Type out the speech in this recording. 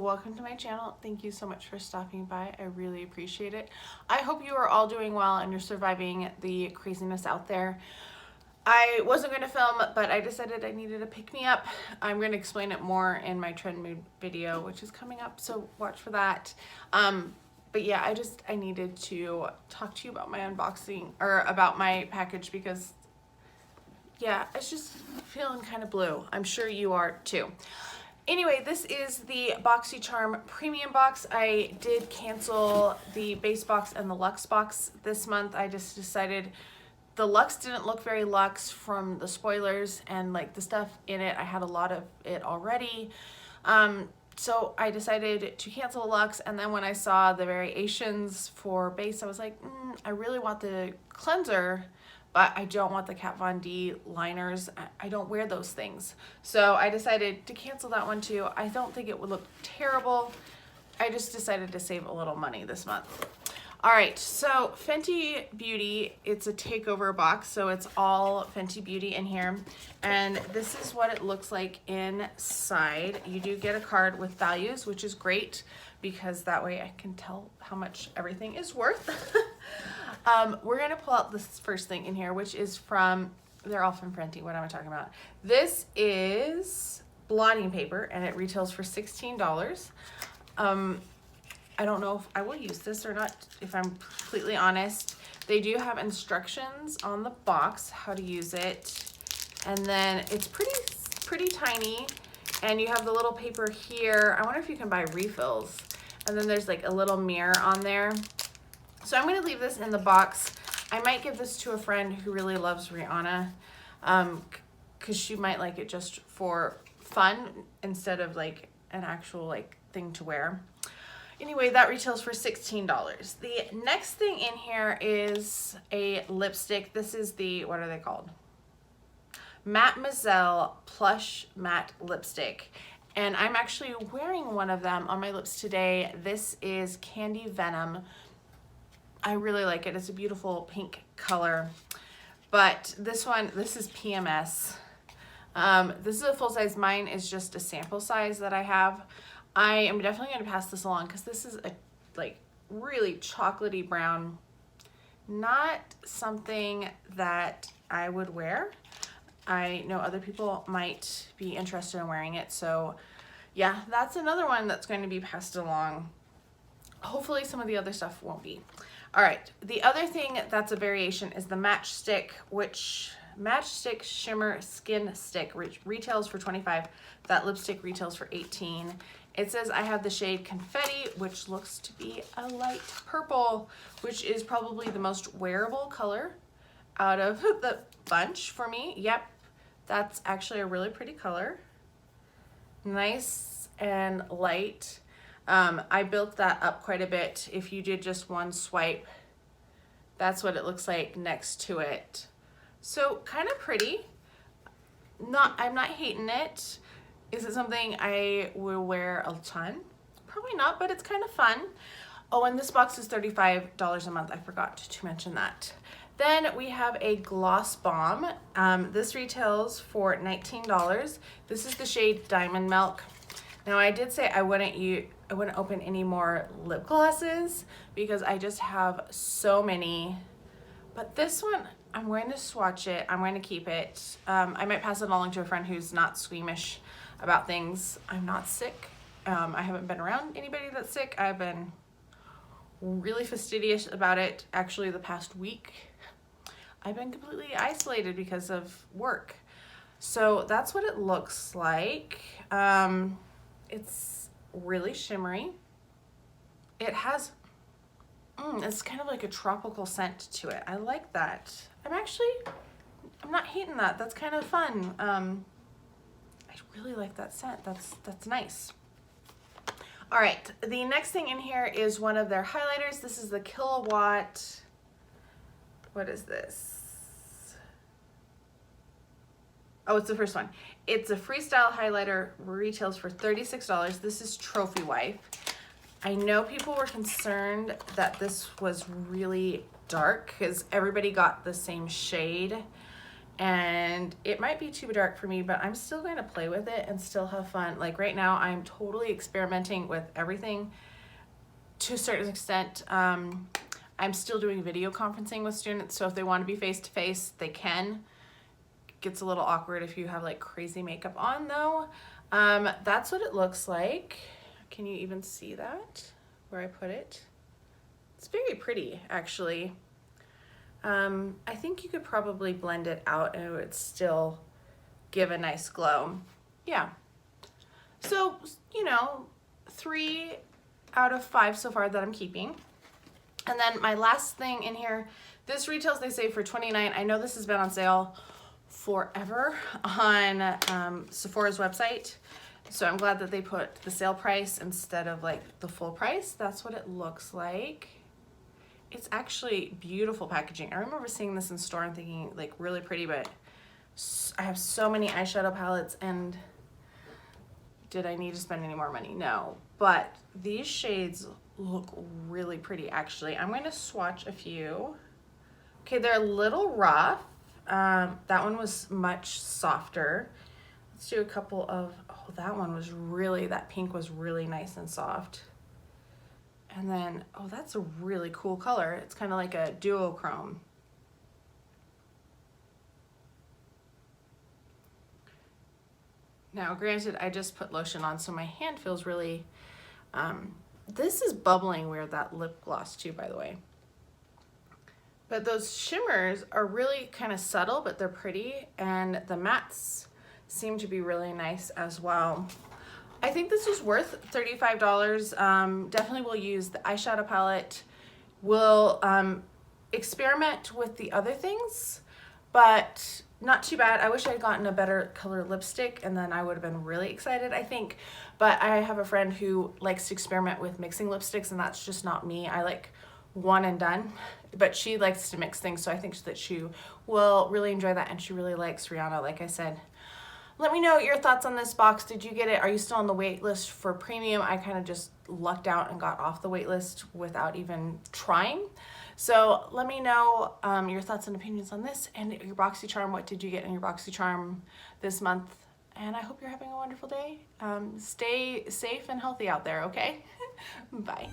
welcome to my channel. Thank you so much for stopping by. I really appreciate it. I hope you are all doing well and you're surviving the craziness out there. I wasn't going to film, but I decided I needed a pick-me-up. I'm going to explain it more in my trend mood video, which is coming up, so watch for that. But yeah, I needed to talk to you about my unboxing, or about my package, because yeah, it's just feeling kind of blue. I'm sure you are too. Anyway, this is the Boxycharm Premium Box. I did cancel the base box and the luxe box this month. I just decided the luxe didn't look very luxe from the spoilers, and like the stuff in it, I had a lot of it already. So I decided to cancel the luxe, and then when I saw the variations for base, I was like, I really want the cleanser, but I don't want the Kat Von D liners. I don't wear those things. So I decided to cancel that one too. I don't think it would look terrible. I just decided to save a little money this month. All right, so Fenty Beauty, it's a takeover box, so it's all Fenty Beauty in here. And this is what it looks like inside. You do get a card with values, which is great because that way I can tell how much everything is worth. We're gonna pull out this first thing in here, which is from, they're all from Fenty, what am I talking about? This is blotting paper, and it retails for $16. I don't know if I will use this or not, if I'm completely honest. They do have instructions on the box how to use it, and then it's pretty tiny, and you have the little paper here. I wonder if you can buy refills, and then there's like a little mirror on there. So I'm going to leave this in the box. I might give this to a friend who really loves Rihanna, because she might like it just for fun instead of like an actual like thing to wear. Anyway, that retails for $16. The next thing in here is a lipstick. This is the, what are they called? Mademoiselle Plush Matte Lipstick. And I'm actually wearing one of them on my lips today. This is Candy Venom. I really like it. It's a beautiful pink color. But this one, this is PMS. This is a full size. Mine is just a sample size that I have. I am definitely going to pass this along because this is a like really chocolatey brown, not something that I would wear. I know other people might be interested in wearing it, so yeah, that's another one that's going to be passed along. Hopefully some of the other stuff won't be. All right, the other thing that's a variation is the Matchstick, which Matchstick Shimmer Skin Stick, which retails for $25. That lipstick retails for $18. It says I have the shade Confetti, which looks to be a light purple, which is probably the most wearable color out of the bunch for me. Yep, that's actually a really pretty color. Nice and light. I built that up quite a bit. If you did just one swipe, that's what it looks like next to it. So kind of pretty. I'm not hating it. Is it something I will wear a ton? Probably not, but it's kind of fun. Oh, and this box is $35 a month. I forgot to mention that. Then we have a gloss bomb. This retails for $19. This is the shade Diamond Milk. Now I did say I wouldn't open any more lip glosses because I just have so many. But this one, I'm going to swatch it. I'm going to keep it. I might pass it along to a friend who's not squeamish about things. I'm not sick. I haven't been around anybody that's sick. I've been really fastidious about it. Actually, the past week, I've been completely isolated because of work. So that's what it looks like. It's really shimmery. It has, it's kind of like a tropical scent to it. I like that. I'm not hating that. That's kind of fun. I really like that scent. That's nice. All right, the next thing in here is one of their highlighters. This is the Kilowatt. What is this? Oh, it's the first one. It's a freestyle highlighter, retails for $36. This is Trophy Wife. I know people were concerned that this was really dark because everybody got the same shade. and it might be too dark for me, but I'm still going to play with it and still have fun. Like right now, I'm totally experimenting with everything to a certain extent. I'm still doing video conferencing with students, so if they want to be face-to-face, they can. It gets a little awkward if you have like crazy makeup on though. That's what it looks like. Can you even see that, where I put it? It's very pretty, actually. I think you could probably blend it out and it would still give a nice glow. Yeah. So, you know, 3 out of 5 so far that I'm keeping. And then my last thing in here, this retails, they say, for $29. I know this has been on sale forever on Sephora's website. So I'm glad that they put the sale price instead of like the full price. That's what it looks like. It's actually beautiful packaging. I remember seeing this in store and thinking like really pretty, but I have so many eyeshadow palettes, and did I need to spend any more money? No, but these shades look really pretty actually. I'm going to swatch a few. Okay, they're a little rough. That one was much softer. Let's do a couple of, oh, that one was really, that pink was really nice and soft. And then, oh, that's a really cool color. It's kind of like a duochrome. Now, granted, I just put lotion on, so my hand feels really, this is bubbling weird, that lip gloss too, by the way. But those shimmers are really kind of subtle, but they're pretty, and the mattes seem to be really nice as well. I think this was worth $35. Definitely will use the eyeshadow palette. Will experiment with the other things, but not too bad. I wish I had gotten a better color lipstick, and then I would have been really excited, I think. But I have a friend who likes to experiment with mixing lipsticks, and that's just not me. I like one and done, but she likes to mix things, so I think that she will really enjoy that, and she really likes Rihanna, like I said. Let me know your thoughts on this box. Did you get it? Are you still on the wait list for premium? I kind of just lucked out and got off the wait list without even trying. So let me know your thoughts and opinions on this and your Boxycharm. What did you get in your Boxycharm this month? And I hope you're having a wonderful day. Stay safe and healthy out there, okay? Bye.